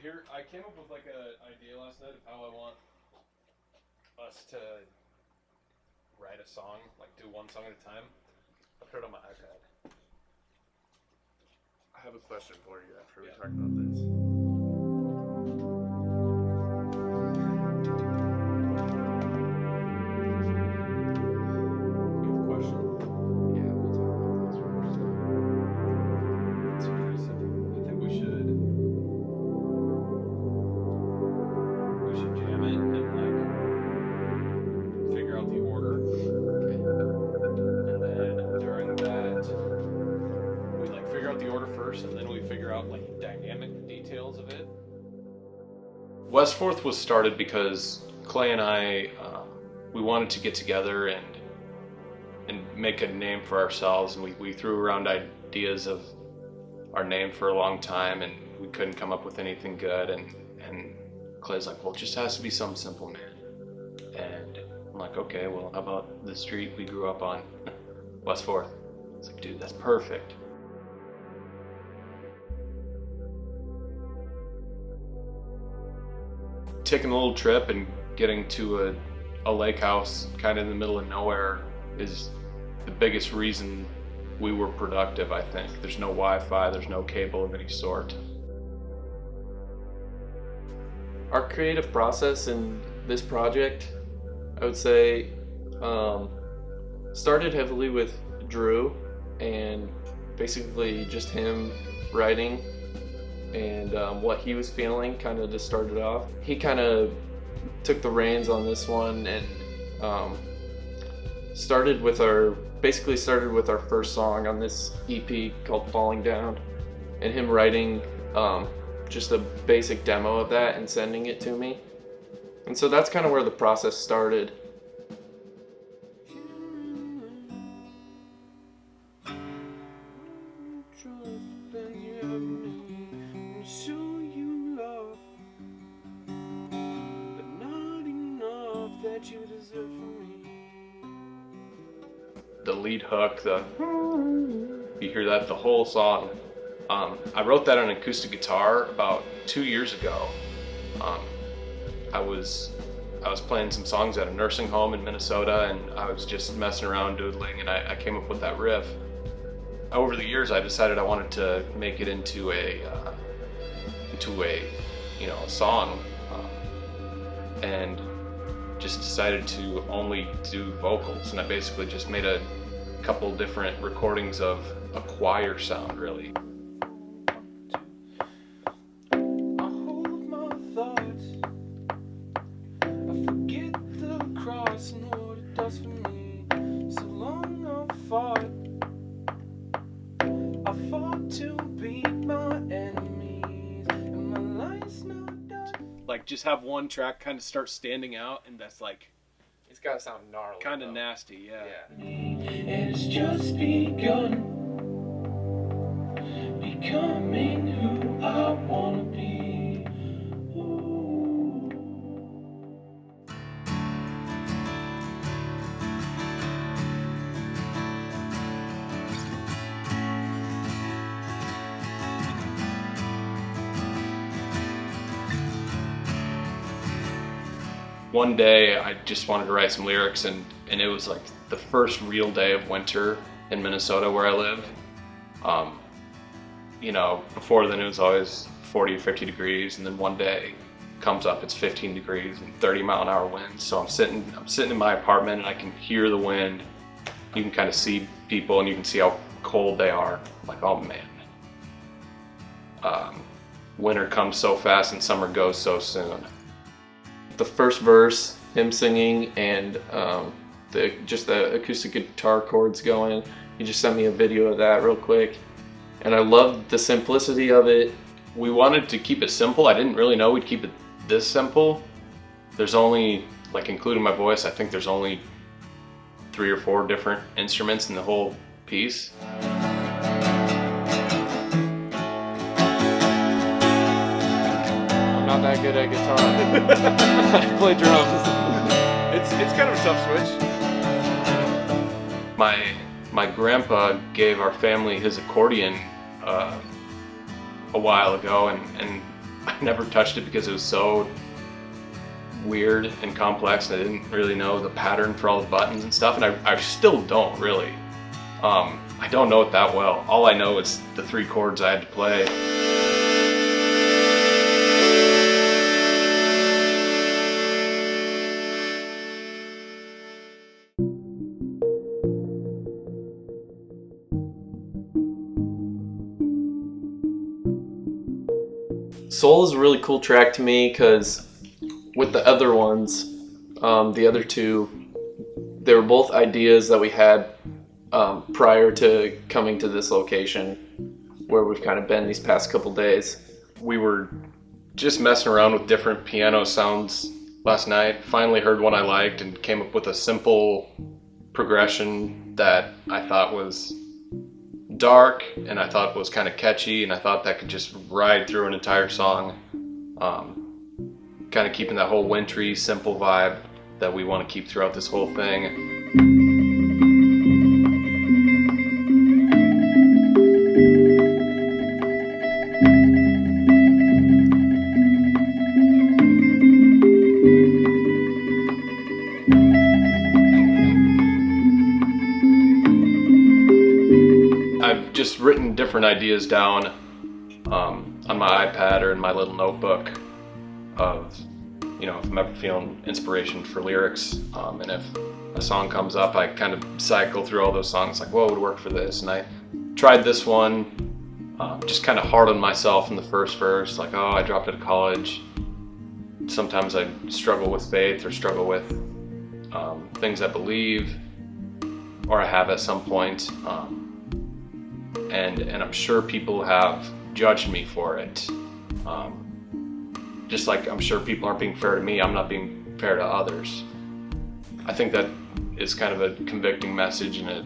here, I came up with like an idea last night of how I want us to write a song, like do one song at a time. I put it on my iPad. I have a question for you after we talk about this. And then we figure out like dynamic details of it. Westfourth was started because Clay and I, we wanted to get together and make a name for ourselves, and we threw around ideas of our name for a long time, and we couldn't come up with anything good. And Clay's like, well, it just has to be some simple, man. And I'm like, okay, well, how about the street we grew up on, Westfourth? It's like, dude, that's perfect. Taking a little trip and getting to a lake house kind of in the middle of nowhere is the biggest reason we were productive, I think. There's no Wi-Fi, there's no cable of any sort. Our creative process in this project, I would say, started heavily with Drew, and basically just him writing and what he was feeling kind of just started off. He kind of took the reins on this one and started with our first song on this EP called Falling Down, and him writing just a basic demo of that and sending it to me. And so that's kind of where the process started. The lead hook, you hear that the whole song. I wrote that on acoustic guitar about 2 years ago. I was playing some songs at a nursing home in Minnesota, and I was just messing around doodling, and I came up with that riff. Over the years, I decided I wanted to make it into a song, and just decided to only do vocals, and I basically just made a couple different recordings of a choir sound, really. I hold my thoughts, I forget the cross and what it does for me. So long I've fought to beat my enemies, and my life's not done. Like, just have one track kind of start standing out, and that's like, It's gotta sound gnarly. kind of nasty, yeah. It's just begun, becoming who I wanna be. Ooh. One day I just wanted to write some lyrics, and it was like the first real day of winter in Minnesota where I live. Before then it was always 40 or 50 degrees, and then one day comes up, it's 15 degrees and 30-mile-an-hour winds. So I'm sitting in my apartment, and I can hear the wind. You can kind of see people, and you can see how cold they are. I'm like, oh man. Winter comes so fast and summer goes so soon. The first verse, him singing, and the acoustic guitar chords going. He just sent me a video of that real quick, and I loved the simplicity of it. We wanted to keep it simple. I didn't really know we'd keep it this simple. There's only, like, including my voice, I think there's only 3 or 4 different instruments in the whole piece. I'm not that good at guitar. I play drums. It's kind of a tough switch. My grandpa gave our family his accordion a while ago, and I never touched it because it was so weird and complex, and I didn't really know the pattern for all the buttons and stuff, and I still don't really. I don't know it that well. All I know is the 3 chords I had to play. Soul is a really cool track to me because with the other ones, the other 2, they were both ideas that we had prior to coming to this location where we've kind of been these past couple days. We were just messing around with different piano sounds last night. Finally heard one I liked and came up with a simple progression that I thought was dark and I thought was kind of catchy, and I thought that could just ride through an entire song, kind of keeping that whole wintry, simple vibe that we want to keep throughout this whole thing. I've just written different ideas down on my iPad or in my little notebook of, you know, if I'm ever feeling inspiration for lyrics, and if a song comes up, I kind of cycle through all those songs like, what would work for this? And I tried this one, just kind of hard on myself in the first verse, like, oh, I dropped out of college. Sometimes I struggle with faith or struggle with things I believe or I have at some point. And I'm sure people have judged me for it. Just like I'm sure people aren't being fair to me, I'm not being fair to others. I think that is kind of a convicting message and a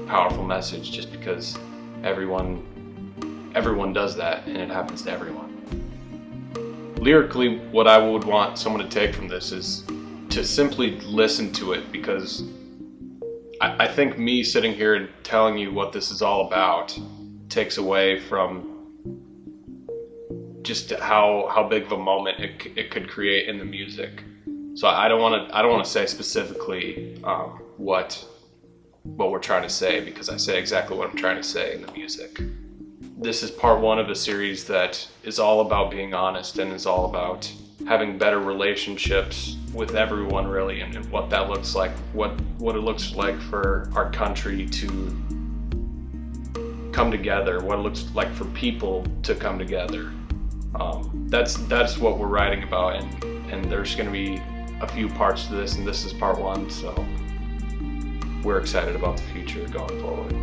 powerful message, just because everyone does that, and it happens to everyone. Lyrically, what I would want someone to take from this is to simply listen to it, because I think me sitting here and telling you what this is all about takes away from just how big of a moment it could create in the music. So I don't want to say specifically what we're trying to say, because I say exactly what I'm trying to say in the music. This is part 1 of a series that is all about being honest and is all about having better relationships with everyone, really, and what that looks like, what it looks like for our country to come together, what it looks like for people to come together. That's what we're writing about, and there's going to be a few parts to this, and this is part 1, so we're excited about the future going forward.